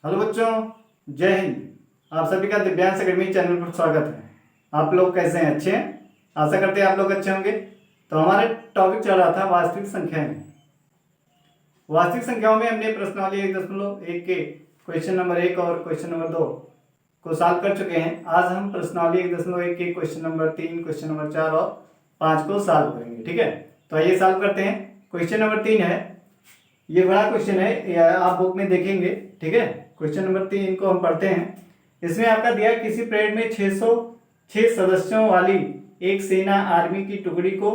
Hello बच्चों, जय हिंद। आप सभी का दिव्यांश अकेडमी चैनल पर स्वागत है। आप लोग कैसे हैं? अच्छे हैं? आशा करते हैं आप लोग अच्छे होंगे। तो हमारे टॉपिक चल रहा था वास्तविक संख्याएं। वास्तविक संख्याओं में हमने प्रश्नावली 1.1 के क्वेश्चन नंबर 1 और क्वेश्चन नंबर 2 को सॉल्व कर चुके हैं। आज हम प्रश्नावली 1.1 के क्वेश्चन नंबर 3, क्वेश्चन नंबर 4 और 5 को सॉल्व करेंगे। ठीक है, तो आइए सॉल्व करते हैं। क्वेश्चन नंबर 3 है, ये बड़ा क्वेश्चन है, आप बुक में देखेंगे। ठीक है, क्वेश्चन नंबर 3 को हम पढ़ते हैं। इसमें आपका दिया किसी परेड में 606 सदस्यों वाली एक सेना आर्मी की टुकड़ी को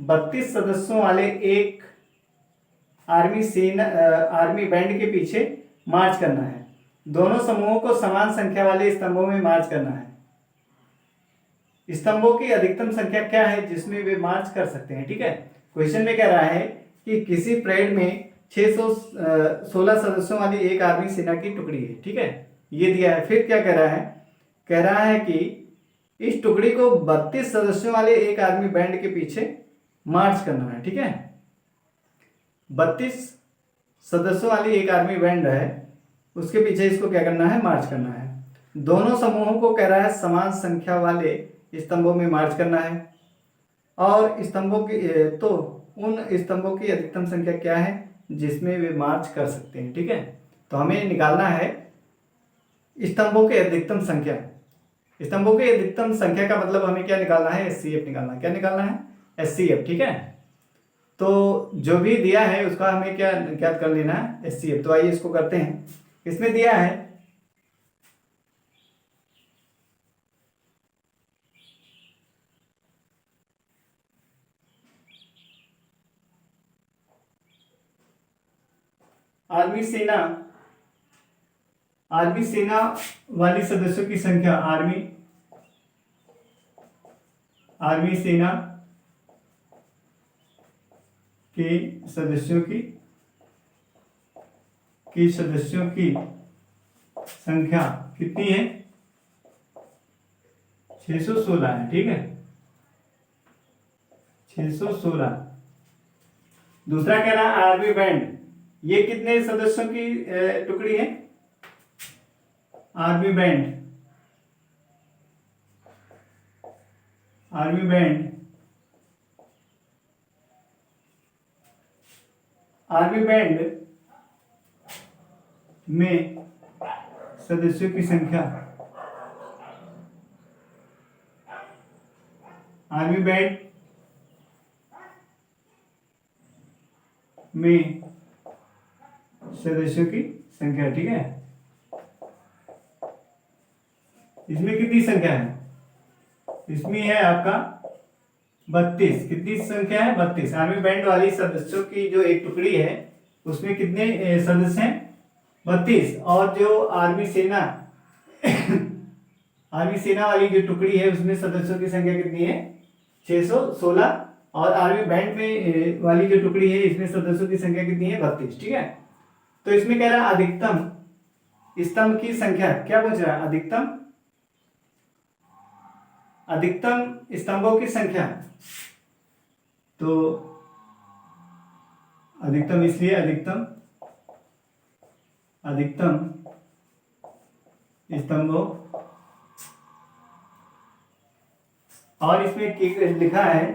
32 सदस्यों वाले एक आर्मी बैंड के पीछे मार्च करना है। दोनों समूहों को समान संख्या वाले स्तंभों में मार्च करना है। स्तंभों की अधिकतम संख्या क्या है जिसमें वे मार्च कर सकते हैं? ठीक है, क्वेश्चन में कह रहा है कि किसी परेड में 616 सदस्यों वाली एक आर्मी सेना की टुकड़ी है। ठीक है, ये दिया है। फिर क्या कह रहा है? कह रहा है कि इस टुकड़ी को 32 सदस्यों वाले एक आर्मी बैंड के पीछे मार्च करना है। ठीक है, 32 सदस्यों वाली एक आर्मी बैंड है, उसके पीछे इसको क्या करना है? मार्च करना है। दोनों समूहों को कह रहा है समान संख्या वाले स्तंभों में मार्च करना है। और स्तंभों की तो उन स्तंभों की अधिकतम संख्या क्या है जिसमें वे मार्च कर सकते हैं? ठीक है, तो हमें निकालना है स्तंभों की अधिकतम संख्या। स्तंभों की अधिकतम संख्या का मतलब हमें क्या निकालना है? एचसीएफ निकालना है। क्या निकालना है? एचसीएफ। ठीक है, तो जो भी दिया है उसका हमें क्या ज्ञात कर लेना है? एचसीएफ। तो आइए इसको करते हैं। इसमें दिया है आर्मी सेना वाली सदस्यों की संख्या, आर्मी सेना के सदस्यों की संख्या कितनी है? 616 है। ठीक है, 616। दूसरा कह रहा है आर्मी बैंड, ये कितने सदस्यों की टुकड़ी है? आर्मी बैंड में सदस्यों की संख्या, आर्मी बैंड में सदस्यों की संख्या। ठीक है, इसमें कितनी संख्या है? इसमें है आपका 32। कितनी संख्या है? 32। आर्मी बैंड वाली सदस्यों की जो एक टुकड़ी है उसमें कितने सदस्य हैं? 32। और जो आर्मी सेना वाली जो टुकड़ी है उसमें सदस्यों की संख्या कितनी है? 616। और आर्मी बैंड में वाली जो टुकड़ी है इसमें सदस्यों की संख्या कितनी है? 32। ठीक है, तो इसमें कह रहा है अधिकतम स्तंभ की संख्या। क्या पूछ रहा है? अधिकतम स्तंभों की संख्या। तो अधिकतम इसलिए अधिकतम स्तंभों, और इसमें लिखा है,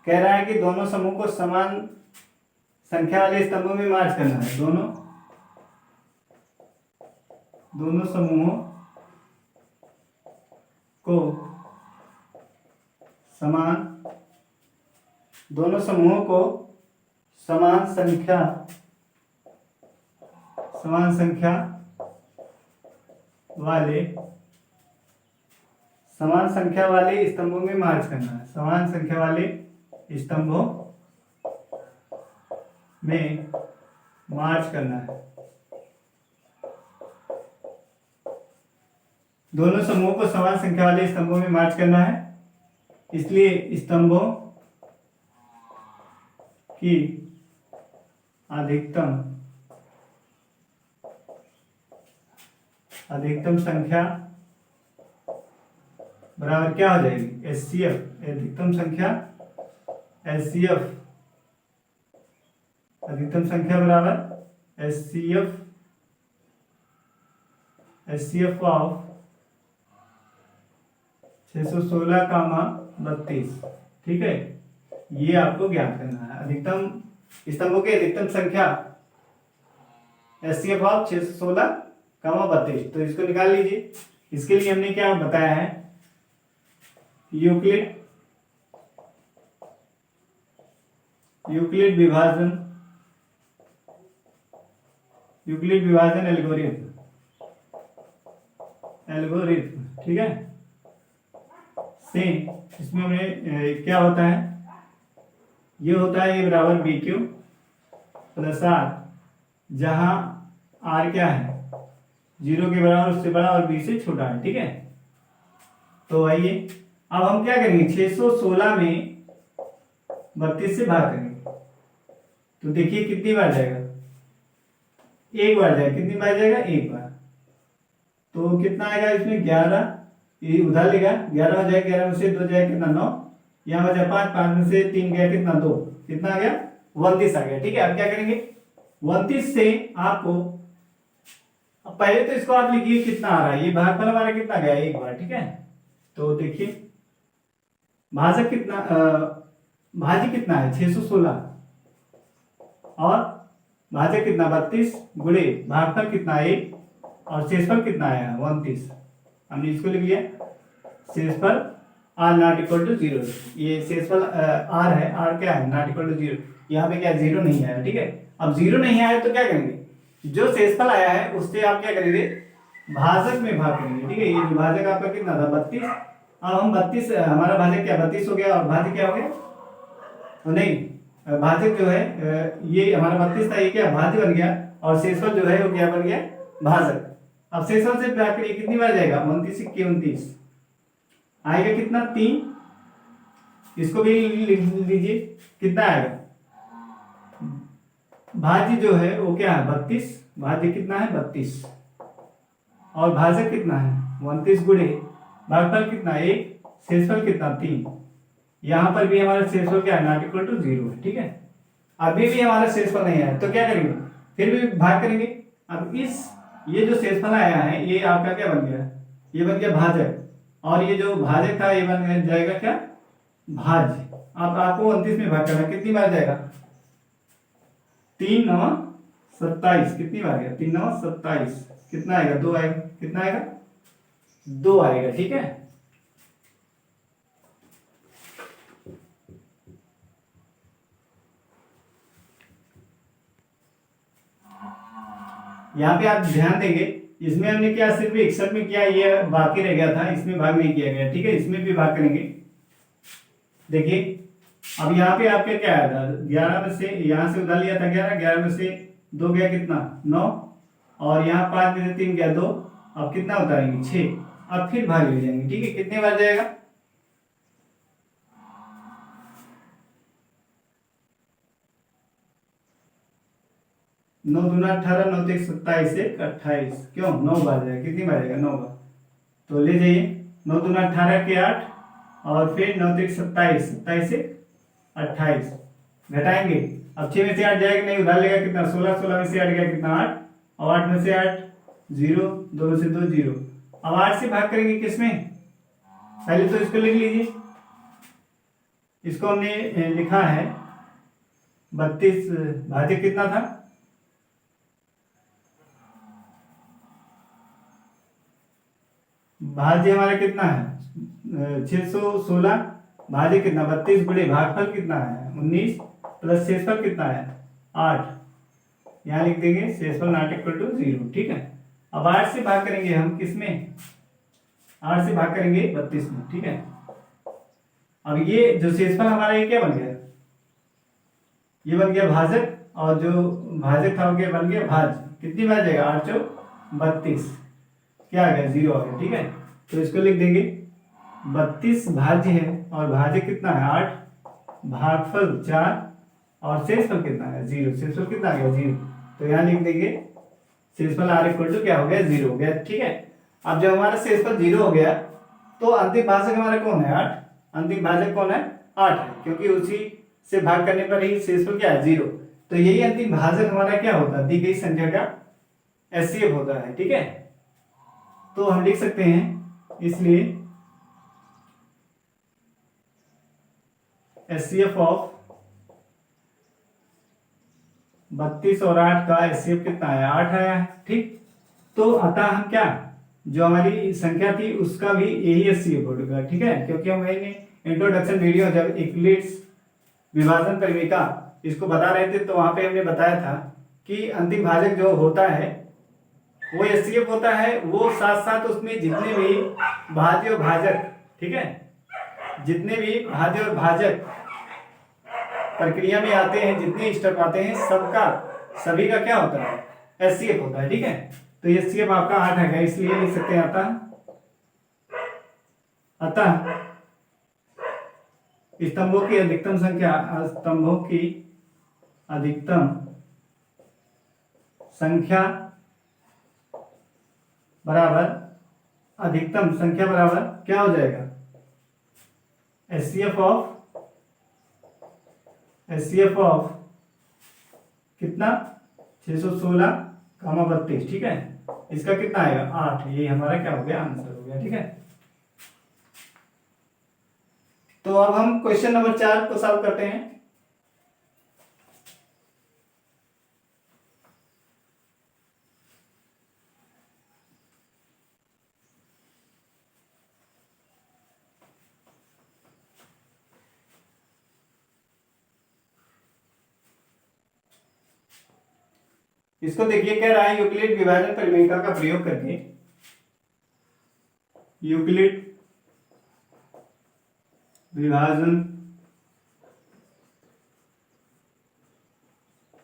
कह रहा है कि दोनों समूह को समान संख्या वाले स्तंभों में मार्च करना है। दोनों समूहों को समान संख्या वाले स्तंभों में मार्च करना है। समान संख्या वाले स्तंभों में मार्च करना है। दोनों समूहों को समान संख्या वाले स्तंभों में मार्च करना है, इसलिए स्तंभों की अधिकतम संख्या बराबर क्या हो जाएगी? एचसीएफ। अधिकतम संख्या बराबर एचसीएफ HCF ऑफ 616 कामा 32, ठीक है। ये आपको ज्ञात करना है। अधिकतम स्तंभों की अधिकतम संख्या HCF ऑफ 616 कामा 32, तो इसको निकाल लीजिए। इसके लिए हमने क्या बताया है, यूक्लिड विभाजन एल्गोरिथम, ठीक है। से इसमें हमें क्या होता है, ये होता है A बराबर BQ प्लस R, जहां R क्या है 0 के बराबर, उससे बड़ा और B से छोटा है, ठीक है। तो आइए अब हम क्या करेंगे, 616 में 32 से भाग करेंगे, तो देखिए कितनी बार जाएगा, एक बार जाएगा। कितनी बार जाएगा, एक बार। तो कितना आएगा इसमें 11, ये उधर लेगा, 11 हो जाएगा, 11 में से 2 जाएगा कितना 9, यहाँ बचा 5, 5 में से 3 गया कितना 2, कितना आ गया 29 आ गया, ठीक है। अब क्या करेंगे, 29 से आपको, अब पहले तो इसको आप लिखिए कितना आ रहा है, ये भागफल हमारा कितना गया एक बार, ठीक है। तो देखिए भाजक कितना, भाजी कितना है 616 और भाजक कितना 32 गुणे भागफल कितना 1 और शेषफल कितना आया 29। हमने इसको लिख लिया, शेषफल r नॉट इक्वल टू 0, ये शेषफल r है, r क्या है नॉट इक्वल टू 0, यहाँ पे क्या 0 नहीं आया, ठीक है। अब 0 नहीं आया तो क्या करेंगे, जो शेषफल आया है उससे आप क्या करेंगे, भाजक में भाग करेंगे, ठीक है। ये भाजक आपका कितना था 32, अब हम 32, हमारा भाजक क्या 32 हो गया और भाजक क्या हो गया, तो नहीं, भाजक जो है ये हमारा 32 था, ये क्या भाज्य बन गया और शेषफल जो है वो क्या बन गया भाजक। अब शेषफल से भाग करिए, कितनी बार जाएगा 29 के 29 आएगा कितना 3, इसको भी लिख लीजिए कितना आएगा, भाज्य जो है वो क्या है 32, भाज्य कितना है 32 और भाजक कितना है 29 गुणे भागफल कितना 1, शेषफल कितना 3। यहाँ पर भी हमारा शेषफल क्या है नॉट इक्वल टू 0 है, ठीक है। अभी भी हमारा शेषफल नहीं आया तो क्या करेंगे, फिर भी भाग करेंगे। अब ये जो शेषफल आया है ये आपका क्या बन गया, ये बन गया भाजक, और ये जो भाजक था ये बन जाएगा क्या भाज्य। अब आपको 29 में भाग करना, कितनी बार जाएगा 3 9 27, कितनी बार गया 3 9 27, कितना आएगा 2 आएगा, कितना आएगा 2 आएगा, ठीक है। यहाँ पे आप ध्यान देंगे, इसमें हमने क्या सिर्फ 61 में किया, ये बाकी रह गया था, इसमें भाग नहीं किया गया, ठीक है। इसमें भी भाग करेंगे। देखिए अब यहाँ पे आपके क्या आया था 11 में से, यहाँ से उधार लिया था 11, 11 में से 2 गया कितना 9 और यहाँ 5 में से 3 गया 2, अब कितना उतारेंगे 6, अब फिर भाग ले जाएंगे, ठीक है। कितने बार जाएगा 9 दूना 18, 9 तेईस 27 से 28, क्यों 9 बार जाएगा, कितनी बार जाएगा 9 बार, तो ले जाइए 9 दूना 18 के 8 और फिर 9 तेईस 27, 27 से 28 घटाएंगे। अब 6 में से 8 जाएगा नहीं, उधार लेगा कितना 16, 16 में से 8 गया कितना 8 और 8 में से 8 0, 2 में से 2 0। अब 8 से भाग करेंगे किसमें, पहले तो इसको लिख लीजिए, इसको हमने लिखा है 32, भाजक कितना था भाज्य हमारा कितना है 616, भाज्य कितना 32 गुणे भागफल कितना है 19 प्लस शेषफल कितना है 8, यहाँ लिख देंगे शेषफल नॉट इक्वल टू 0, ठीक है। अब 8 से भाग करेंगे हम किसमें, 8 से भाग करेंगे 32 में, ठीक है। अब ये जो शेषफल हमारा ये क्या बन गया, ये बन गया भाजक और जो भाजक था वो क्या बन गया भाज्य। कितनी बार जाएगा 8 चौक 32, क्या आ गया 0 आ गया, ठीक है। तो इसको लिख देंगे 32 भाज्य है और भाजक कितना है 8, भागफल 4 और शेषफल कितना है 0, शेषफल कितना आ गया 0, तो यहाँ लिख देंगे शेषफल r इक्वल टू क्या हो गया 0 हो गया, ठीक है। अब जब हमारा शेषफल 0 हो गया तो अंतिम भाजक हमारा कौन है 8, अंतिम भाजक कौन है 8 है, क्योंकि उसी से भाग करने पर ही शेषफल क्या है 0, तो यही अंतिम भाजक हमारा क्या होता है दी गई संख्या का HCF होता है, ठीक है। तो हम लिख सकते हैं, इसलिए HCF ऑफ 32 और 8 का HCF कितना आया, 8 आया है। ठीक, तो अतः हम क्या, जो हमारी संख्या थी उसका भी यही HCF होगा। ठीक है, क्योंकि हम मैंने इंट्रोडक्शन वीडियो जब यूक्लिड्स विभाजन परिमेयिका इसको बता रहे थे तो वहां पे हमने बताया था कि अंतिम भाजक जो होता है वो HCF होता है, वो साथ साथ उसमें जितने भी भाज्य और भाजक, ठीक है, जितने भी भाज्य और भाजक प्रक्रिया में आते हैं, जितने स्टेप आते हैं, सबका सभी का क्या होता है, HCF होता है। ठीक है, तो HCF आपका 8 है, इसलिए लिख सकते हैं अतः स्तंभों की अधिकतम संख्या, स्तंभों की अधिकतम संख्या बराबर, अधिकतम संख्या बराबर क्या हो जाएगा, HCF ऑफ कितना, 616 कामा 32। ठीक है, इसका कितना आएगा, 8। ये हमारा क्या हो गया, आंसर हो गया। ठीक है, तो अब हम क्वेश्चन नंबर 4 को सॉल्व करते हैं। इसको देखिए, कह रहा है यूक्लिड विभाजन परिमेयिका का प्रयोग करके, यूक्लिड विभाजन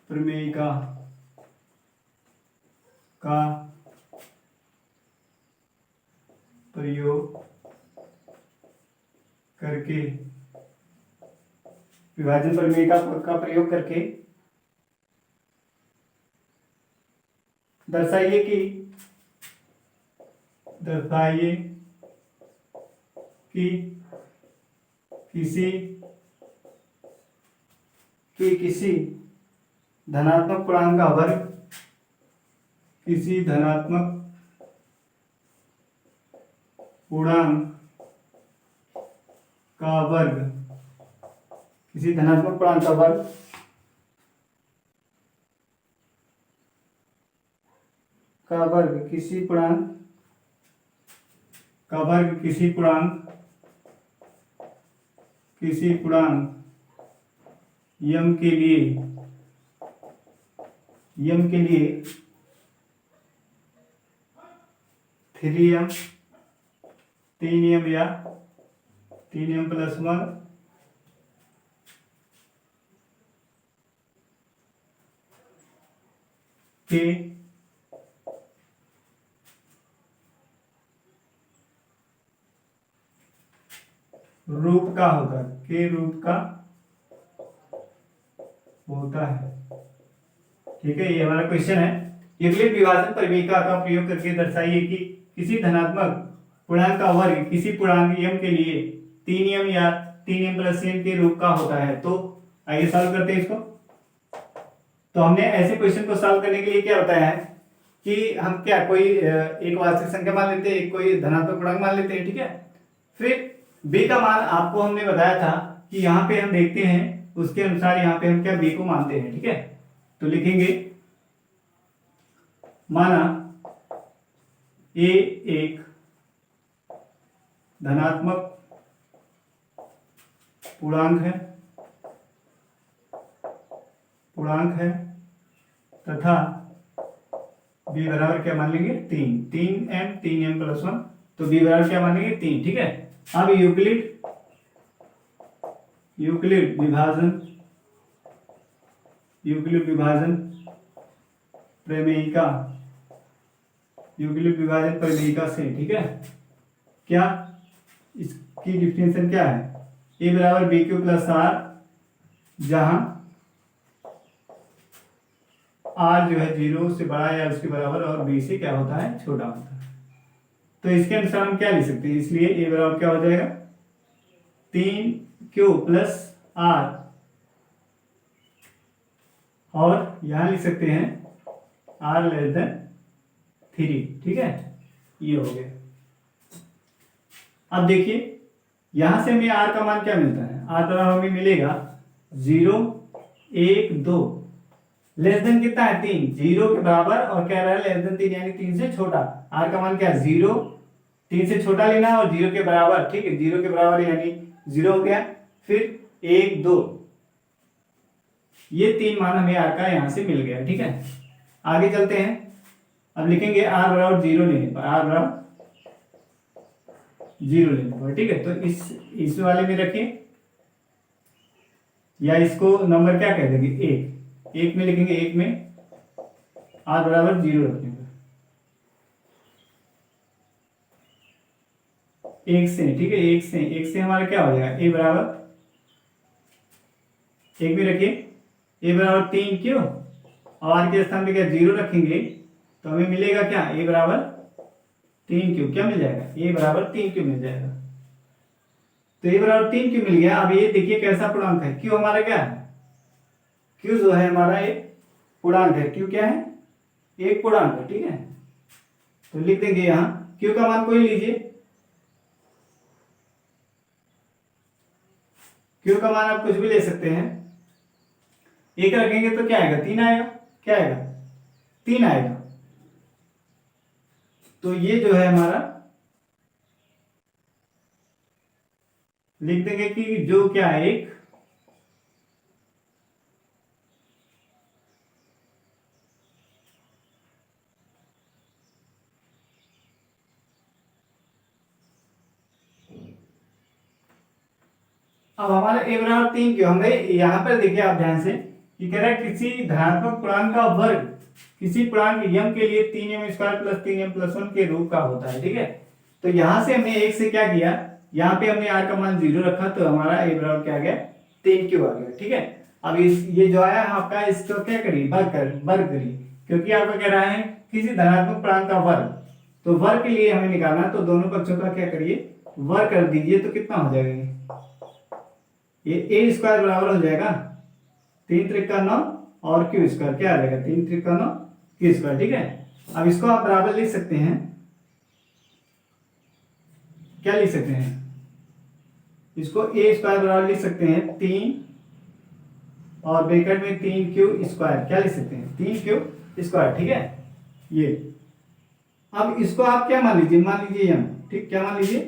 परिमेयिका का प्रयोग करके, विभाजन परिमेयिका का प्रयोग करके दर्शाइए कि किसी धनात्मक पूर्णांक का वर्ग, किसी धनात्मक पूर्णांक का वर्ग, किसी धनात्मक पूर्णांक का वर्ग किसी पूर्णांक का वर्ग किसी पूर्णांक यम के लिए 3m 3m या 3m + 1 के रूप का होता है, के रूप का होता है। ठीक है, ये हमारा क्वेश्चन है। यूक्लिड विभाजन परिमेयिका का प्रयोग करके दर्शाइए कि किसी धनात्मक पूर्णांक का वर्ग किसी पूर्णांक m के लिए 3m या 3m + n के रूप का होता है। तो आइए सॉल्व करते हैं इसको। तो हमने ऐसे क्वेश्चन को सॉल्व करने के लिए क्या बताया है कि हम क्या, कोई एक वास्तविक संख्या मान लेते हैं, एक कोई धनात्मक पूर्णांक मान लेते हैं। ठीक है, फिर b का मान आपको हमने बताया था कि यहाँ पे हम देखते हैं, उसके अनुसार यहाँ पे हम क्या b को मानते हैं। ठीक है, तो लिखेंगे, माना a एक धनात्मक पूर्णांक है तथा b बराबर क्या मान लेंगे, 3m + 1, तो b बराबर क्या मान लेंगे, 3। ठीक है, अब यूक्लिड विभाजन प्रमेयिका से, ठीक है, क्या इसकी डिफिनेशन क्या है, a बराबर bq + r, जहां r जो है 0 से बड़ा या उसके बराबर और b से क्या होता है, छोटा होता है। तो इसके अनुसार हम क्या लिख सकते हैं, इसलिए a बराबर क्या हो जाएगा, 3q + r, और यहां लिख सकते हैं r <3। ठीक है, ये हो गया। अब देखिए यहां से हमें आर का मान क्या मिलता है, आर का मान हमें मिलेगा 0 1 2, लेस देन कितना है 3, 0 के बराबर और क्या रहा है लेस देन 3 यानी 3 से छोटा। आर का मान क्या है 0, 3 से छोटा लेना है और 0 के बराबर, ठीक है 0 के बराबर यानी 0 हो गया। फिर 1 2, ये 3 मान हमें आर का यहां से मिल गया, ठीक है। आगे चलते हैं, अब लिखेंगे आर बराबर 0 लेने पर, आर बराबर 0 लेने पर, ठीक है। तो इस वाले में रखें या इसको नंबर क्या कह देंगे 1, 1 में लिखेंगे, 1 में आर बराबर 0 रखने पर, 1 से, ठीक है 1 से हमारा क्या हो जाएगा ए बराबर, 1 में रखिए ए बराबर 3 क्यों, और आर के स्थान पे क्या 0 रखेंगे तो हमें मिलेगा क्या ए बराबर 3 क्यों, क्या मिल जाएगा ए बराबर 3 क्यों मिल जाएगा। तो ए बराबर 3 क्यों मिल गया। अब ये देखिए कैसा पूर्णांक है, क्यों हमारा क्या है, क्यों जो है हमारा एक पूर्णांक है, क्यों क्या है एक पूर्णांक है, ठीक है। तो लिख देंगे यहां क्यों का मान कोई लीजिए, क्यों का मान आप कुछ भी ले सकते हैं, 1 रखेंगे तो क्या आएगा 3 आएगा, क्या आएगा 3 आएगा। तो ये जो है हमारा लिख देंगे कि जो क्या है एक अब हमारा ए बराबर 3 क्यों, हमें यहां पर देखिए आप ध्यान से कि कह रहा है किसी धनात्मक पूर्णांक का वर्ग किसी पूर्णांक m के लिए 3m square plus 3m plus 1 के रूप का होता है, ठीक है। तो यहां से हमने 1 से क्या किया, यहाँ पे हमने r का मान 0 रखा तो हमारा ए बराबर क्या आ गया 3 क्यों आ गया, ठीक है। अब ये जो आया आपका इसको क्या करिए वर्ग करिए, क्योंकि आपका कह रहा है किसी धनात्मक पूर्णांक का वर्ग, तो वर्ग के लिए हमें निकालना है, तो दोनों पक्षों का क्या करिए वर्ग कर दीजिए, तो कितना हो जाएगा ये ए स्क्वायर बराबर हो जाएगा 3 त्रिका 9 और क्यू स्क्वायर क्या आ जाएगा 3 त्रिका 9 क्यू स्क्वायर, ठीक है। अब इसको आप बराबर लिख सकते हैं, क्या लिख सकते हैं इसको ए स्क्वायर बराबर लिख सकते हैं 3 और ब्रैकेट में 3 क्यू स्क्वायर, क्या लिख सकते हैं 3 क्यू स्क्वायर, ठीक है। ये अब इसको आप क्या मान लीजिए यम, ठीक क्या मान लीजिए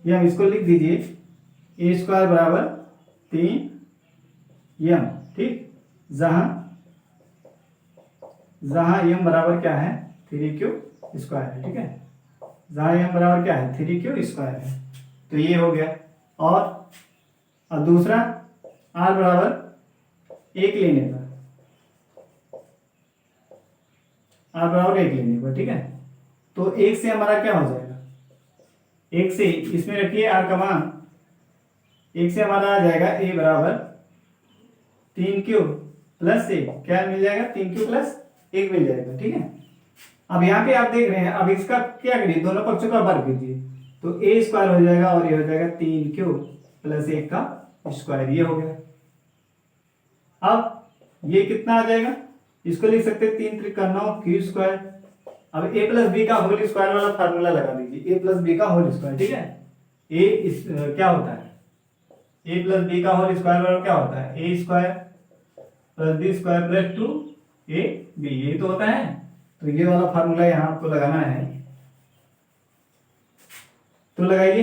यम, इसको लिख दीजिए ए स्क्वायर बराबर 3 यम, ठीक, जहां यम बराबर क्या है 3 क्यू स्क्वायर है, ठीक है, जहां यम बराबर क्या है 3 क्यू स्क्वायर है। तो ये हो गया। और अब दूसरा आर बराबर 1 लेने पर, आर बराबर 1 लेने पर, ठीक है। तो 1 से हमारा क्या हो जाएगा, 1 से इसमें रखिए आर का मान, 1 से हमारा आ जाएगा ए बराबर 3 क्यू प्लस 1, क्या मिल जाएगा 3 क्यू प्लस 1 मिल जाएगा, ठीक है। अब यहाँ पे आप देख रहे हैं, अब इसका क्या करिए दोनों पक्षों का वर्ग कीजिए, तो ए स्क्वायर हो जाएगा और ये हो जाएगा 3 क्यू प्लस 1 का स्क्वायर, ये हो गया। अब ये कितना आ जाएगा, इसको लिख सकते हैं 3 त्रिका 9 क्यू स्क्वायर। अब ए प्लस बी का होल स्क्वायर वाला फार्मूला लगा दीजिए, ए प्लस बी का होल स्क्वायर, ठीक है। क्या होता है ए प्लस बी का होल स्क्वायर बराबर क्या होता है A square plus B square plus 2 A B, यही तो होता है। तो ये वाला फार्मूला यहाँ आपको लगाना है, तो लगाइए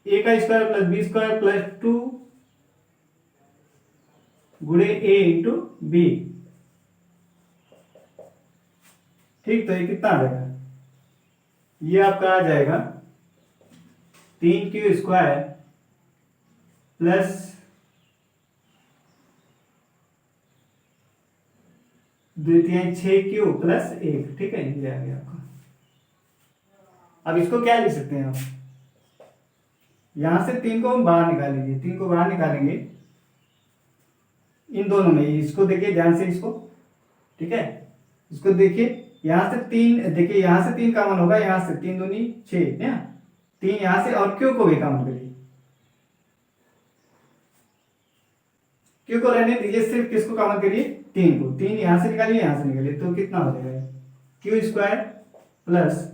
ए का square plus B square plus 2 गुणे ए इंटू बी, ठीक। तो ये कितना आ जाएगा, ये आपका आ जाएगा 3 Q square plus 2 3 6 Q plus 1, ठीक है, ये आ गया आपका। अब इसको क्या लिख सकते हैं आप, यहां से 3 को हम बाहर निकाल लीजिए, 3 को बाहर निकालेंगे इन दोनों में, इसको देखिए ध्यान से इसको, ठीक है, इसको देखिए यहां से 3, देखिए यहां से 3 कॉमन होगा, यहां से 3 दूनी 6 ना, 3 यहां से और क्यू को भी कॉमन करिए, क्यू को रहने दीजिए, सिर्फ किसको कॉमन करिए 3 को, 3 यहां से निकालिए यहां से निकालिए, तो कितना हो जाएगा Q square plus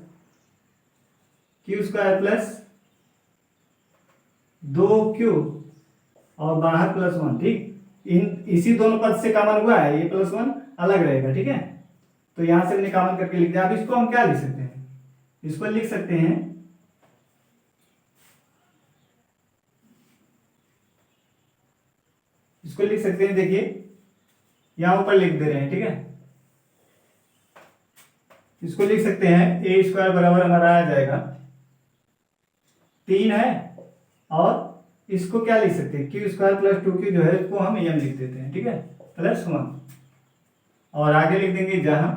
Q square plus 2q और बाहर +1। ठीक, इसी दोनों पद से कॉमन हुआ है, ये +1 अलग रहेगा। ठीक है, तो यहां से हमने कॉमन करके लिख दिया। अब इसको हम क्या लिख सकते हैं, इसको लिख सकते हैं देखिए यहां ऊपर लिख दे रहे हैं। ठीक है, इसको लिख सकते हैं ए स्क्वायर बराबर हमारा आ जाएगा 3 है, और इसको क्या लिख सकते हैं, क्यू स्क्वायर प्लस 2q जो है इसको हम एम लिख देते हैं। ठीक है, +1, और आगे लिख देंगे जहां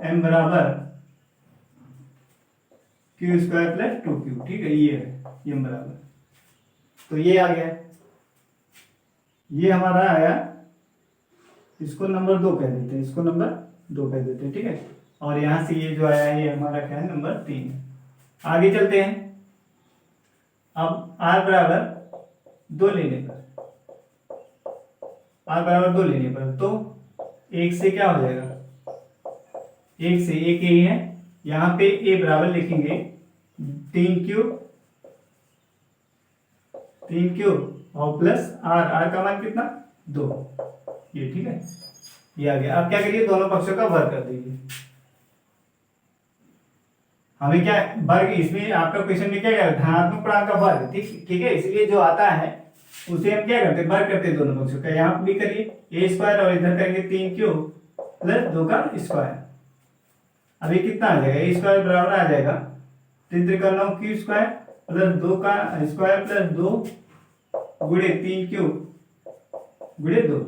m बराबर क्यू स्क्वायर प्लस 2q। ठीक है, ये है m बराबर, तो ये आ गया, ये हमारा आया, इसको नंबर 2 कह देते हैं, इसको नंबर 2 कह देते हैं। ठीक है, और यहां से ये जो आया ये हमारा क्या है, नंबर 3 है। आगे चलते हैं, अब r बराबर 2 लेने पर, तो 1 से क्या हो जाएगा, 1 से 1 यही है, यहाँ पे a बराबर लिखेंगे 3q और प्लस r का मान कितना, 2, ये। ठीक है, ये आ गया। अब क्या करिए, दोनों पक्षों का वर्ग कर दीजिए। हमें क्या वर्ग, इसमें आपका क्वेश्चन में क्या है, धनात्मक पूर्णांक का वर्ग। ठीक है, इसलिए जो आता है उसे हम क्या करते हैं, वर्ग करते हैं दोनों पक्षों का। यहाँ भी करिए ए स्क्वायर और इधर करेंगे 3q प्लस 2 का स्क्वायर। अभी कितना आ जाएगा, ए स्क्वायर बराबर आ जाएगा 3×9 स्क्वायर प्लस 2 का स्क्वायर प्लस 2 गुणे 3q गुणे 2,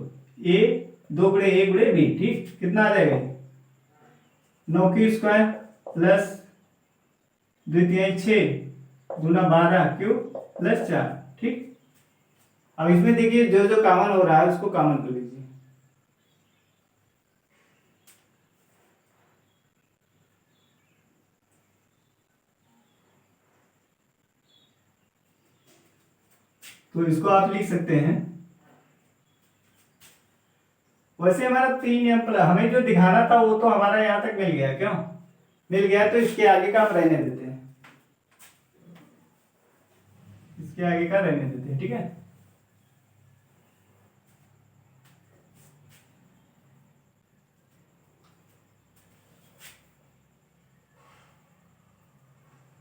ए 2 गुणे a गुणे b। ठीक, कितना आ जाएगा, 9q स्क्वायर प्लस 2 × 6 दूना 12q प्लस 4। ठीक, अब इसमें देखिए जो जो कॉमन हो रहा है उसको कॉमन कर लीजिए। तो इसको आप लिख सकते हैं, वैसे हमारा 3m, हमें जो दिखाना था वो तो हमारा यहाँ तक मिल गया। क्यों मिल गया, तो इसके आगे का हम रहने देते हैं, इसके आगे का रहने देते हैं। ठीक है,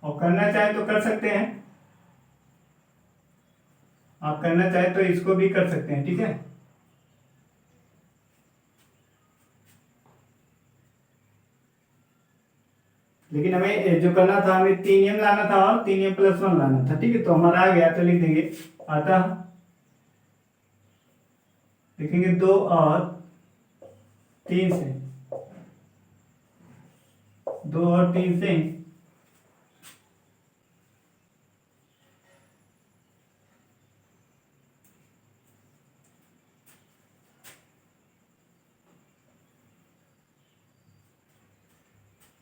और करना चाहे तो कर सकते हैं, आप करना चाहे तो इसको भी कर सकते हैं। ठीक है, लेकिन हमें जो करना था, हमें 3m लाना था और 3m+1 लाना था। ठीक है, तो हमारा आ गया, तो लिख देंगे अतः लिखेंगे 2 और 3 से, 2 और 3 से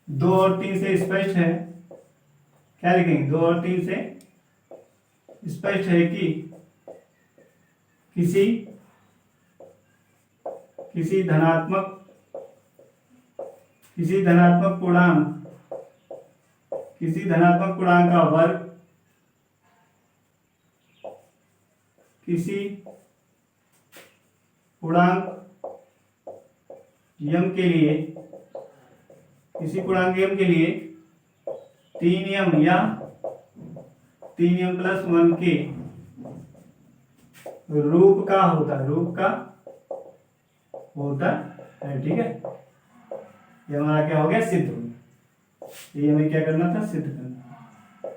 दो और 3 से स्पष्ट है, क्या लिखेंगे, 2 और 3 से स्पष्ट है कि किसी धनात्मक पूर्णांक का वर्ग किसी पूर्णांक m के लिए, 3m या 3m+1 के रूप का होता है। ठीक है, ये हमारा क्या हो गया, सिद्ध हो गया। ये हमें क्या करना था, सिद्ध करना।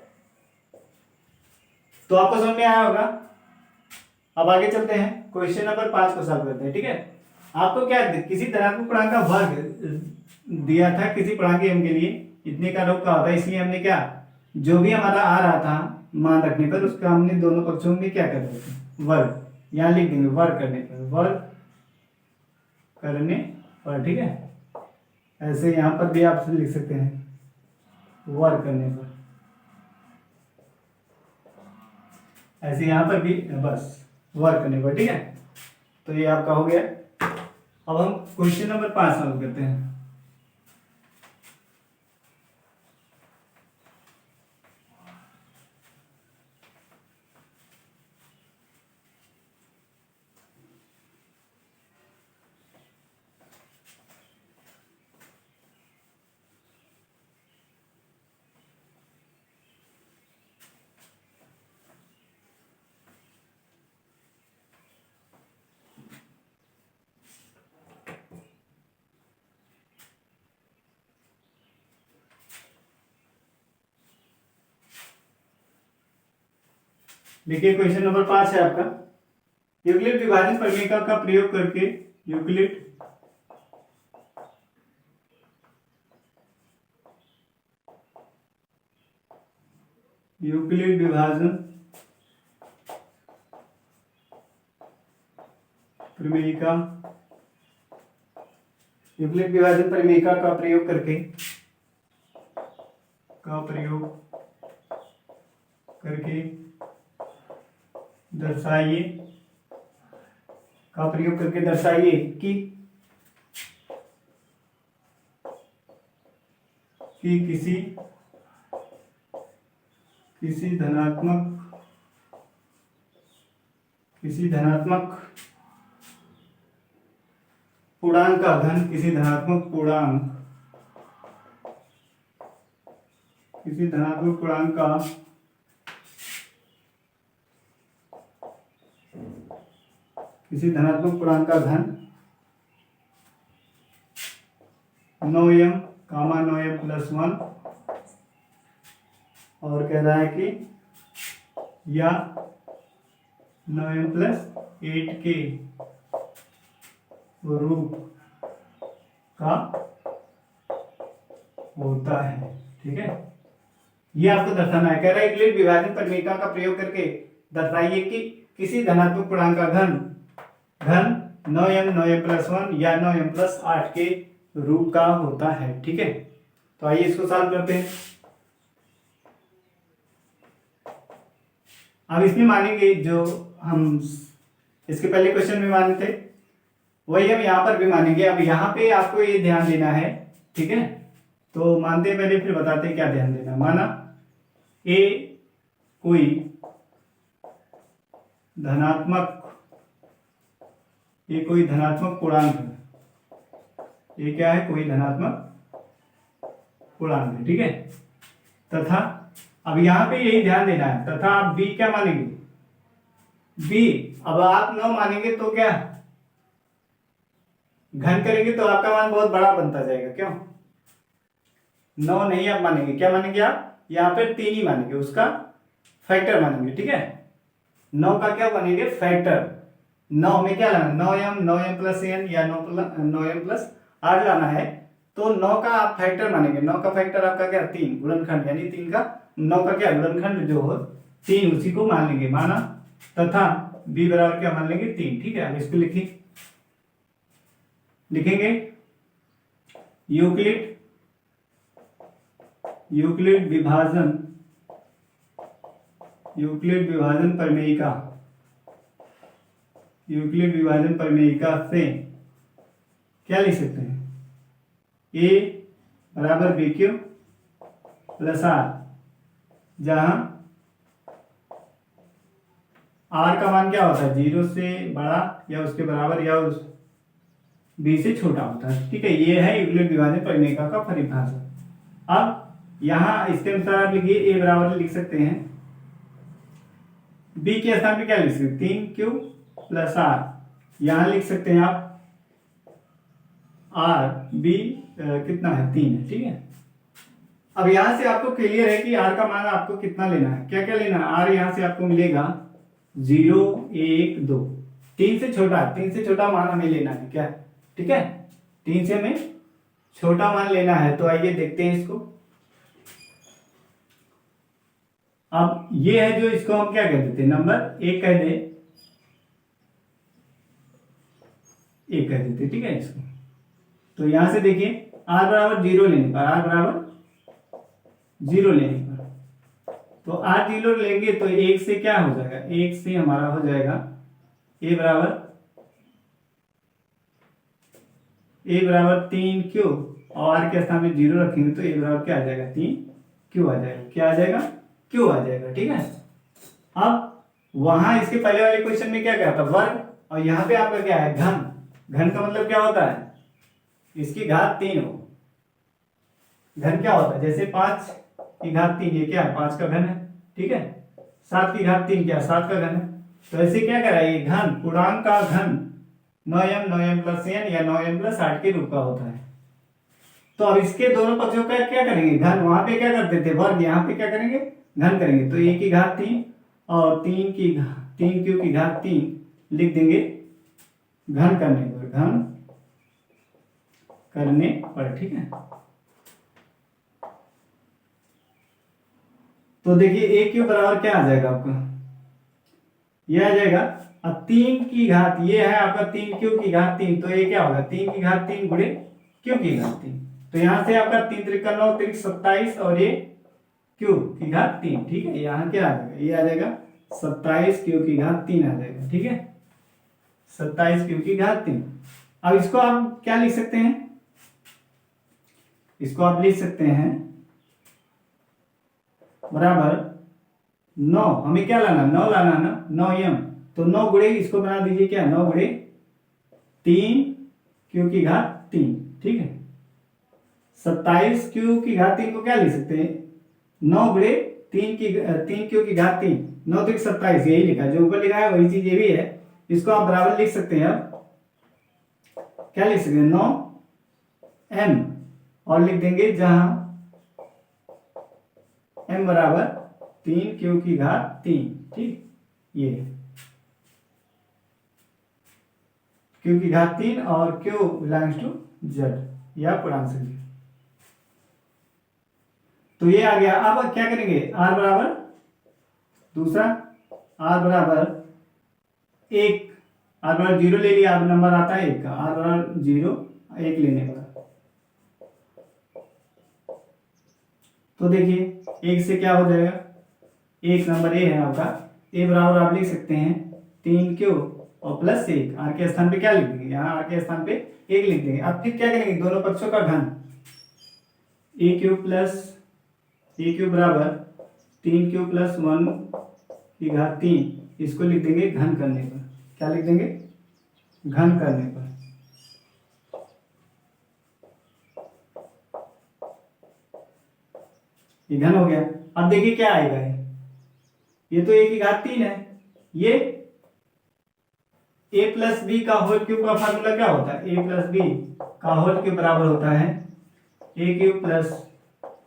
तो आपको समझ में आया होगा। अब आगे चलते हैं, क्वेश्चन नंबर 5 को सॉल्व करते हैं। ठीक है, आपको क्या, किसी धनात्मक पूर्णांक का वर्ग दिया था किसी पूर्णांक m के लिए, इतने का रूप का होता है, इसलिए हमने क्या, जो भी हमारा आ रहा था मान रखने पर उसका हमने दोनों पक्षों में क्या कर देते, वर्ग। यहाँ लिख देंगे वर्ग करने पर। ठीक है, ऐसे यहाँ पर भी आप लिख सकते हैं वर्ग करने पर, ऐसे यहाँ पर भी बस वर्ग करने पर। ठीक है, तो ये आपका हो गया। अब हम क्वेश्चन नंबर 5 सॉल्व करते हैं। देखिए क्वेश्चन नंबर 5 है आपका। यूक्लिड विभाजन प्रमेय का प्रयोग करके यूक्लिड विभाजन प्रमेयिका यूक्लिड विभाजन प्रमेयिका का प्रयोग करके दर्शाइए कि किसी धनात्मक पूर्णांक का घन किसी धनात्मक पूर्णांक का घन नोएम कामा नोएम प्लस 1 और कह रहा है कि या नोएम प्लस 8 के रूप का होता है। ठीक है, ये आपको दर्शाना है। कह रहा है यूक्लिड विभाजन प्रमेयिका का प्रयोग करके दर्शाइए कि किसी धनात्मक पूर्णांक का घन 9m 9m+1 या 9m+8 के रूप का होता है। ठीक है, तो आइए इसको सॉल्व करते हैं। अब इसमें मानेंगे जो हम इसके पहले क्वेश्चन में माने थे वही हम यहाँ पर भी मानेंगे। अब यहाँ पे आपको ये ध्यान देना है। ठीक है, तो मानते हैं पहले फिर बताते हैं क्या ध्यान देना। माना ए कोई धनात्मक पूर्णांक है। ये क्या है? कोई धनात्मक पूर्णांक है। ठीक है, तथा अब यहां पे यही ध्यान देना है। तथा आप बी क्या मानेंगे? बी अब आप 9 मानेंगे तो क्या घन करेंगे तो आपका मान बहुत बड़ा बनता जाएगा। क्यों 9 नहीं आप मानेंगे, क्या मानेंगे आप? यहाँ पे 3 ही मानेंगे, उसका फैक्टर मानेंगे। ठीक है, 9 का क्या मानेंगे? फैक्टर। 9 में क्या लाना? 9m 9m+n या 9m+8 लाना है। तो 9 का आप फैक्टर मानेंगे। 9 का फैक्टर आपका क्या? 3 गुणनखंड, यानी 3 का 9 का क्या गुणनखंड जो हो 3, उसी को मान लेंगे। माना तथा b बराबर क्या मान लेंगे? 3। ठीक है, अब इसको लिखेंगे यूक्लिड विभाजन प्रमेयिका से क्या लिख सकते हैं? a बराबर BQ प्लस R, जहां R का मान क्या होता है? 0 से बड़ा या उसके बराबर या उस B से छोटा होता है। ठीक है, ये है यूक्लिड विभाजन प्रमेयिका का परिभाषा। अब यहां इसके अनुसार आप लिखिए a बराबर लिख सकते हैं b के स्थान पे क्या लिख सकते हैं? 3Q plus R। यहां लिख सकते हैं आप R B कितना है? 3 है। ठीक है, अब यहां से आपको क्लियर है कि R का मान आपको कितना लेना है। क्या क्या लेना है? R यहां से आपको मिलेगा 0 1 2। 3 से छोटा मान हमें लेना है। क्या? ठीक है, 3 से हमें छोटा मान लेना है। तो आइए देखते हैं इसको। अब ये है जो इसको हम क्या कह देते हैं? नंबर 1 कह देते। ठीक है, इसको तो यहां से देखिए R बराबर 0 लेने पर तो R 0 लेंगे तो 1 से क्या हो जाएगा? 1 से हमारा हो जाएगा a बराबर 3Q और R के स्थान में 0 रखेंगे तो a बराबर क्या आ जाएगा? 3Q आ जाएगा। क्या आ जाएगा? Q आ जाएगा। ठीक है, अब वहां इसके पहले वाले क्वेश्चन में क्या था? वर्ग, और यहाँ पे आपका क्या है? घन। घन का मतलब क्या होता है? इसकी घात 3 हो। घन क्या होता है? जैसे 5 की घात 3, ये क्या है? 5 का घन है। ठीक है, 7 की घात 3 क्या? 7 का घन है। तो ऐसे क्या करा? ये घन पूर्णांक का घन 9m 9m+n या 9m+8 के रूप का होता है। तो अब इसके दोनों पक्षों का क्या करेंगे? घन। वहां पे क्या करते थे? वर्ग, यहाँ पे क्या करेंगे? घन करेंगे। तो a की घात 3 और 3 क्यू की घात 3 लिख देंगे घन करने पर। ठीक है, तो देखिए ए क्यू बराबर क्या आ जाएगा आपका, ये आ जाएगा। अब 3 की घात, ये है आपका 3 क्यू की घात 3, तो ये क्या होगा 3 की घात 3 गुणे क्यू की घात 3। तो यहां से आपका 3 त्रिक 9 त्रिक 27 और ये क्यू की घात 3। ठीक है, यहाँ क्या आ जाएगा, ये आ जाएगा 27 क्यू की घात 3 आ जाएगा। ठीक है, 27 क्यू की घात 3। अब इसको आप क्या लिख सकते हैं, इसको आप लिख सकते हैं बराबर 9, हमें क्या लाना, 9 लाना ना, 9m। तो 9 गुणे इसको बना दीजिए क्या, 9 गुणे 3 क्यू की घात 3। ठीक है, 27 क्यू की घात 3 को क्या लिख सकते हैं, 9 गुणे 3 क्यू की घात 3, 9 त्रिक 27, यही लिखा, जो ऊपर लिखा है वही चीज ये भी है। इसको आप बराबर लिख सकते हैं। अब क्या लिख सकते हैं, 9m और लिख देंगे जहां m बराबर 3 क्यू की घात 3। ठीक, ये क्यू की घात 3 और क्यू बिलोंग्स टू जेड, या पूर्णांक संख्या। तो ये आ गया। अब क्या करेंगे, r बराबर दूसरा, r बराबर 1, r बराबर 0 ले लिया, अब नंबर आता है 1 का, r बराबर 0 1 लेने पर। तो देखिए 1 से क्या हो जाएगा, 1 नंबर ए है आपका, ए बराबर आप लिख सकते हैं 3 क्यू और प्लस 1, आर के स्थान पे क्या लिख देंगे, यहाँ आर के स्थान पे 1 लिख देंगे। अब फिर क्या करेंगे, दोनों पक्षों का घन, ए क्यू बराबर 3 क्यू प्लस 1 की घात 3, इसको लिख देंगे घन करने पर। क्या लिख देंगे, घन करने पर। ये घन हो गया। अब देखिए क्या आएगा, ये तो a की घात 3 है, ये a प्लस बी का होल क्यूब का फार्मूला क्या होता है, a प्लस बी का होल क्यूब बराबर होता है a cube plus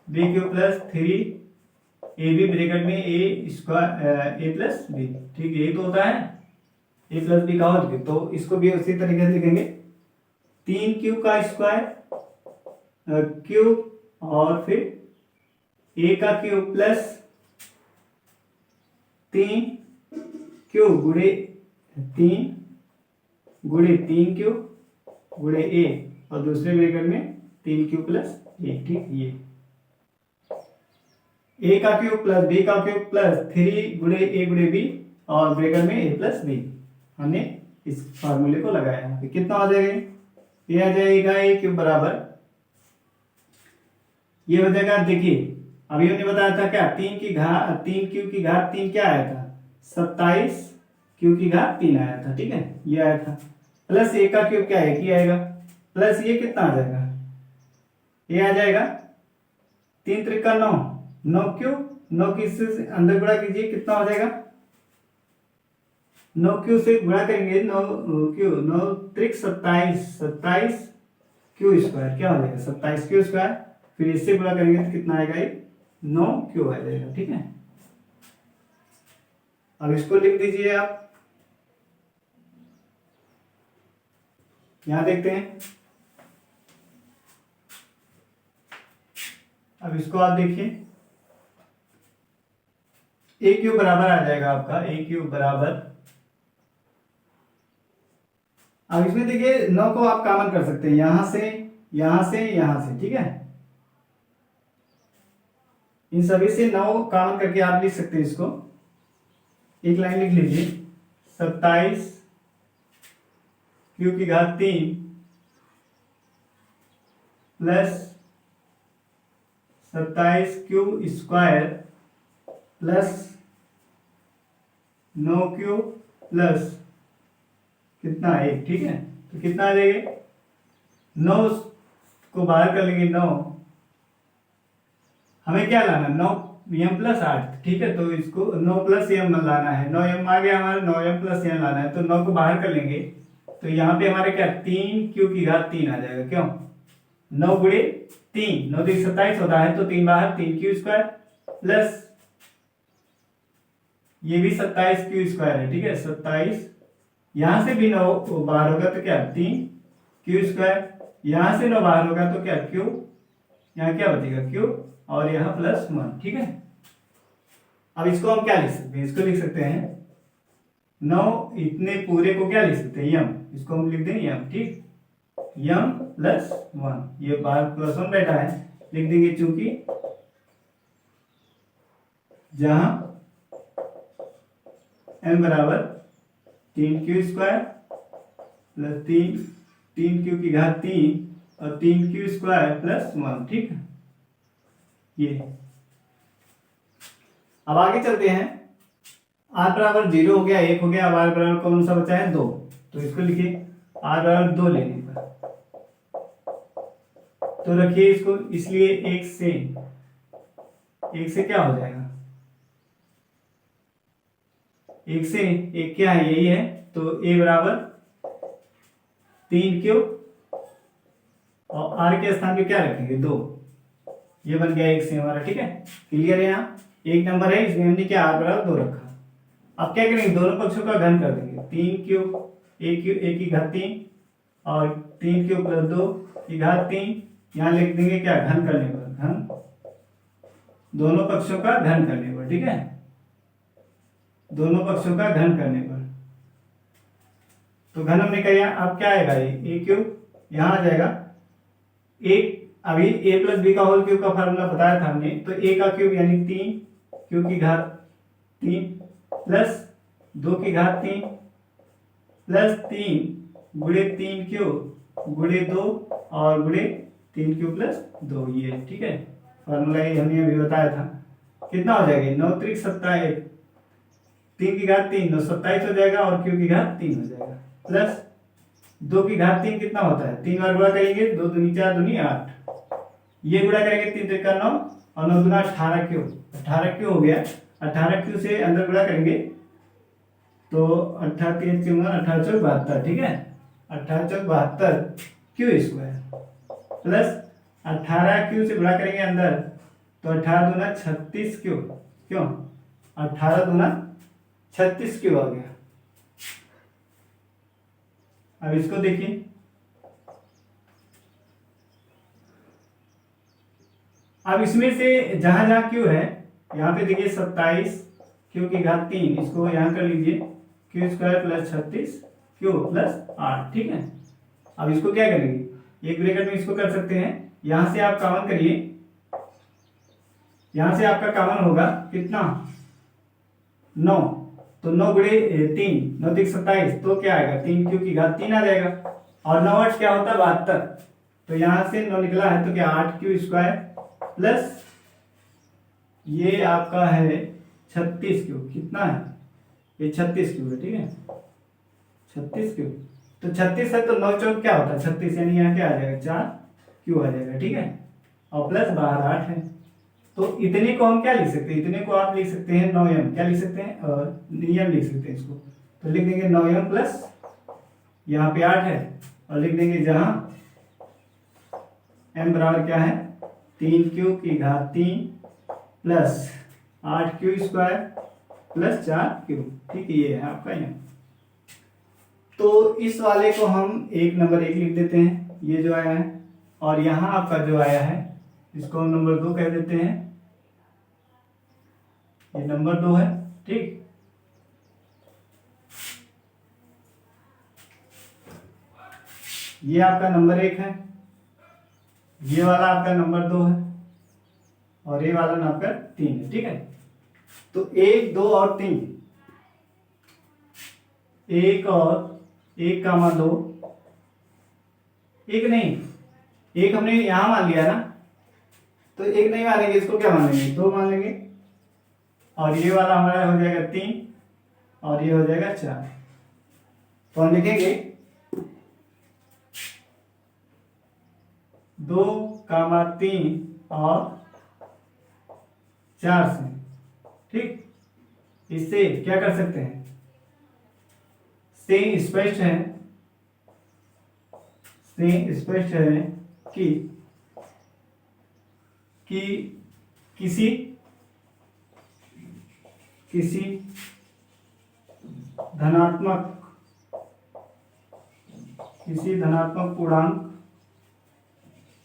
B cube plus 3ab bracket में a square a plus B. ठीक है, ये तो होता है a प्लस बी का होल क्यूब, तो इसको भी उसी तरीके से लिखेंगे 3 क्यूब का स्क्वायर क्यूब और फिर a का क्यूब प्लस 3 क्यूब गुणे 3 क्यूब गुणे a और दूसरे ब्रैकेट में 3 क्यूब प्लस a। ठीक, ये a का क्यूब प्लस b का क्यूब प्लस 3 गुणे a गुणे b और ब्रैकेट में a प्लस b। हमने इस फार्मूले को लगाया, कितना आ जाएगा, ये आ जाएगा a क्यूब बराबर, ये हो जाएगा। देखिए अभी हमने बताया था क्या, 3 क्यू की घात 3 क्या आया था, 27 क्यू की घात 3 आया था। ठीक है, ये आया था, प्लस a का क्यूब क्या है, कि आएगा, प्लस ये कितना आ जाएगा, ये आ जाएगा 3 त्रिक 9, 9 क्यू, 9 की से अंदर गुणा कीजिए, कितना हो जाएगा, 9 क्यू से गुणा करेंगे, 9 क्यू, 9 त्रिक 27, 27 क्यू स्क्वायर, क्या हो जाएगा 27 क्यू स्क्वायर, फिर इससे गुणा करेंगे तो कितना आएगा, ये 9 क्यू आ जाएगा। ठीक है, अब इसको लिख दीजिए आप, यहां देखते हैं। अब इसको आप देखिए, ए क्यू बराबर आ जाएगा आपका, ए क्यू बराबर, अब इसमें देखिए 9 को आप कॉमन कर सकते हैं, यहां से यहां से यहां से। ठीक है, इन सभी से 9 कॉमन करके आप लिख सकते हैं इसको, एक लाइन लिख लीजिए, 27 क्यू की घात 3 plus 27 Q square plus 9 Q plus कितना 1। ठीक है, तो कितना आ जाएगा, 9 को बाहर कर लेंगे, 9 हमें क्या लाना, 9 m प्लस 8। ठीक है, तो इसको 9 प्लस m लाना है, 9m आ गया हमारा, 9m प्लस m लाना है, तो 9 को बाहर कर लेंगे, तो यहाँ पे हमारे क्या 3 क्यू की घात 3 आ जाएगा। क्यों, 9 गुणे 3, 9 3 27 होता है, तो 3 बाहर, 3 क्यू स्क्वायर प्लस ये भी 27 क्यू स्क्वायर है, ठीक है। 27, यहां से भी 9 बाहर होगा तो क्या 3 क्यू स्क्वायर, यहां से 9 बाहर होगा तो क्या क्यू, यहाँ क्या बचेगा क्यू, और यहाँ +1, ठीक है। अब इसको हम क्या लिख सकते हैं, इसको लिख सकते हैं 9 इतने पूरे को क्या लिख सकते हैं यम, इसको हम लिख देंगे यम, ठीक। यम +1, ये बाहर +1 बैठा है, लिख देंगे चूंकि जहां m बराबर 3 क्यू स्क्वायर प्लस 3 और 3 क्यू स्क्वायर +1, ठीक है। ये अब आगे चलते हैं, r बराबर 0 हो गया, 1 हो गया, अब r बराबर कौन सा बचा है 2, तो इसको लिखिए r बराबर 2 लेने पर, तो रखिए इसको, इसलिए 1 से क्या हो जाएगा, 1 से 1 क्या है यही है, तो a बराबर 3 क्यू और r के स्थान पे क्या रखेंगे 2, ये बन गया 1 से हमारा, ठीक है। क्लियर है, यहाँ एक नंबर है, इसमें हमने क्या r बराबर 2 रखा। अब क्या करेंगे, दोनों पक्षों का घन कर देंगे, 3 क्यू 1 की घात 3 और 3 क्यू + 2 की घात 3, यहाँ लिख देंगे क्या घन करने पर, घन दोनों पक्षों का घन करने पर, ठीक है, दोनों पक्षों का घन करने पर, तो घन हमने किया। अब क्या आएगा, ये a क्यूब यहाँ आ जाएगा, एक अभी a + b का होल क्यूब का फार्मूला बताया था हमने, तो a का क्यूब यानी 3 क्यू की घात 3 प्लस 2 की घात 3 प्लस 3 गुणे 3 क्यू गुणे 2 और गुणे 3 क्यू + 2, ये ठीक है फार्मूला, ये हमने अभी बताया था। कितना हो जाएगा 9 × 3 = 27, 3 की घात 3 9 27 हो जाएगा और क्यू की घात 3 हो जाएगा, प्लस 2 की घात 3 कितना होता है, 3 बार गुणा करेंगे, 2 दूनी 4 दूनी 8, ये गुणा करेंगे 3 × 3 = 9 और 9 दूना 18 क्यू, 18 क्यू हो गया, 18 क्यू से अंदर गुणा करेंगे तो 18 3 × 18 = 72, ठीक है, 18 × 72 क्यू स्क्वायर प्लस 18 क्यू से गुणा करेंगे अंदर तो 18 दूना 36 क्यू, क्यों 18 दूना 36 क्यू आ गया। अब इसको देखिए, अब इसमें से जहां जहां क्यू है, यहाँ पे देखिए 27 क्यू की घात 3, इसको यहाँ कर लीजिए Q square plus 36 Q plus 8, ठीक है। अब इसको क्या करेंगे, एक ब्रैकेट में इसको कर सकते हैं, यहां से आप कॉमन करिए, यहां से आपका कॉमन होगा कितना 9, तो 9 गुणे 3 9 × 27, तो क्या आएगा 3 क्यू की घात 3 आ जाएगा, और 9 8 क्या होता है 72, तो यहां से 9 निकला है तो क्या 8 क्यू स्क्वायर प्लस ये आपका है 36 क्यू, कितना है ये 36 क्यू है, ठीक है 36 क्यू, तो 36 है तो 9 चौक क्या होता है 36, यानी यहाँ क्या आ जाएगा 4 क्यू आ जाएगा, ठीक है, और प्लस बाहर 8 है, तो इतने को हम क्या लिख सकते हैं, इतने को आप लिख सकते हैं 9m, क्या लिख सकते हैं और नियम लिख सकते हैं इसको, तो लिख देंगे 9m प्लस यहाँ पे 8 है और लिख देंगे जहां m बराबर क्या है 3 क्यू की घात 3 plus 8 Q square plus 4 Q, ठीक है, ये है आपका यहाँ। तो इस वाले को हम नंबर 1 लिख देते हैं, ये जो आया है, और यहाँ आपका जो आया है इसको हम नंबर 2 कह देते हैं, ये नंबर 2 है, ठीक। ये आपका नंबर 1 है, ये वाला आपका नंबर 2 है और ये वाला आपका 3 है, ठीक है। तो 1 2 और 3, 1 और 1 कामा 2, 1 नहीं, 1 हमने यहां मान लिया ना, तो 1 नहीं मानेंगे, इसको क्या मानेंगे 2 मान लेंगे, और ये वाला हमारा हो जाएगा 3 और ये हो जाएगा 4, तो हम लिखेंगे 2 कामा 3 और 4 से, ठीक। इससे क्या कर सकते हैं, से स्पष्ट है कि किसी किसी धनात्मक पूर्णांक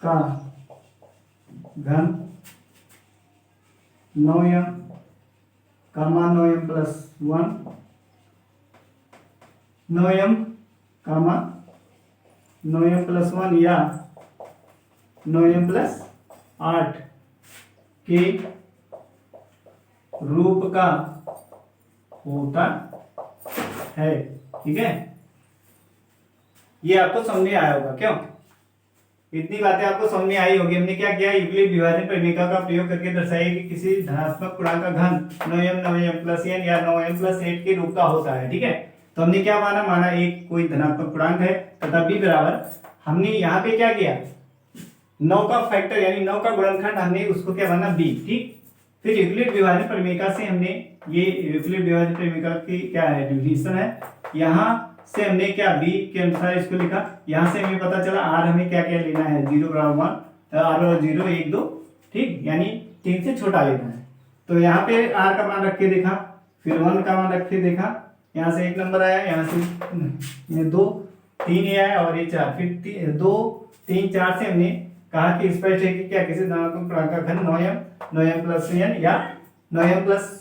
का घन 9m, 9m plus 1, 9m, 9m plus 1 या 9m प्लस 8 के रूप का होता है। ठीक है, ये आपको समझ में आया होगा। क्यों? इतनी बातें आपको समझ में आई होगी। हमने क्या किया, यूक्लिड विभाजन प्रमेय का प्रयोग करके दर्शाया कि किसी धनात्मक पूर्णांक का घन 9m, 9m प्लस n या 9m प्लस 8 के रूप का होता है। ठीक है, तो हमने क्या माना एक कोई धनात्मक पूर्णांक है तथा b बराबर, हमने यहाँ पे क्या किया, 9 का फैक्टर यानी 9 का गुणनखंड, हमने उसको क्या माना b। ठीक, फिर यूक्लिड विभाजन प्रमेय से हमने ये यूक्लिड विभाजन प्रमेय की क्या है, डिफिनेशन है, यहाँ से हमने क्या b के अनुसार इसको लिखा। यहाँ से हमें पता चला r हमें क्या क्या लेना है, 0 बराबर 1, r बराबर 0, 1, 2। ठीक, यानी 3 से छोटा लेना है। तो यहाँ पे r का मान रख के देखा, फिर 1 का मान रख के देखा, यहाँ से 1 नंबर आया, यहाँ से 2, 3 ये आया और ये 4, फिर 2, 3, 4 से हमने कहा कि स्पष्ट है कि क्या किसी धनात्मक पूर्णांक का घन 9m प्लस n या 9m प्लस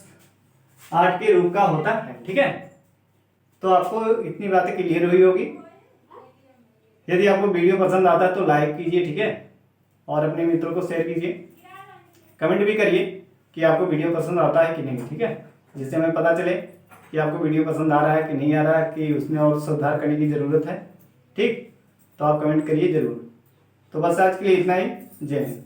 8 के रूप का होता है। ठीक है, तो आपको इतनी बातें क्लियर हुई होगी। यदि आपको वीडियो पसंद आता है तो लाइक कीजिए। ठीक है, और अपने मित्रों को शेयर कीजिए, कमेंट भी करिए कि आपको वीडियो पसंद आता है कि नहीं। ठीक है, जिससे हमें पता चले कि आपको वीडियो पसंद आ रहा है कि नहीं आ रहा है, कि उसमें और सुधार करने की ज़रूरत है। ठीक, तो आप कमेंट करिए ज़रूर। तो बस आज के लिए इतना ही। जय हिंद।